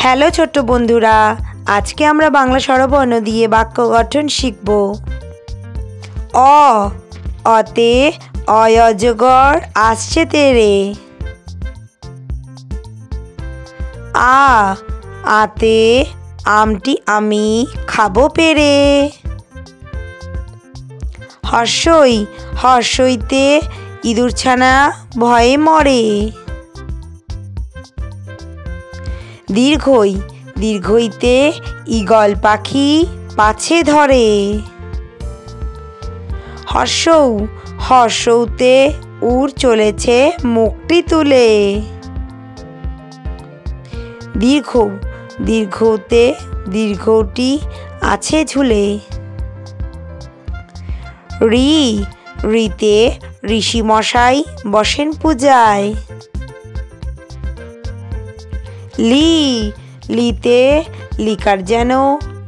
Hello ছোট্ট বন্ধুরা, আজকে আমরা বাংলা স্বরবর্ণ দিয়ে বাক্য গঠন শিখব। অতে অজগর আসছে তেরে। আতে আমটি আমি খাবো পেরে। হর্ষইতে ইঁদুরছানা ভয়ে মরে। দীর্ঘইতে ঈগল পাখি পাছে ধরে। হর্ষৌতে উড় চলেছে মুখটি তুলে। দীর্ঘতে দীর্ঘটি আছে ঝুলে। ঋতে ঋষি মশাই বসেন পূজায়। লিতে লিকার যেন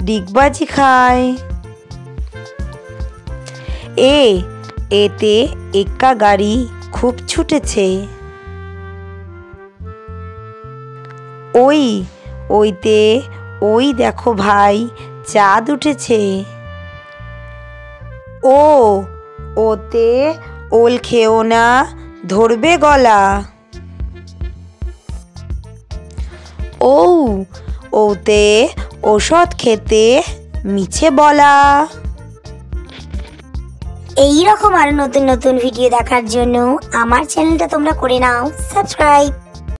ডিগবাজি খায়। এতে এক্কা গাড়ি খুব ছুটেছে। ওইতে ওই দেখো ভাই চাঁদ উঠেছে। ওতে ওল খেও না ধরবে গলা। ওতে ঔষধ খেতে মিছে বলা। এই রকম আরো নতুন নতুন ভিডিও দেখার জন্য আমার চ্যানেলটা তোমরা করে নাও সাবস্ক্রাইব।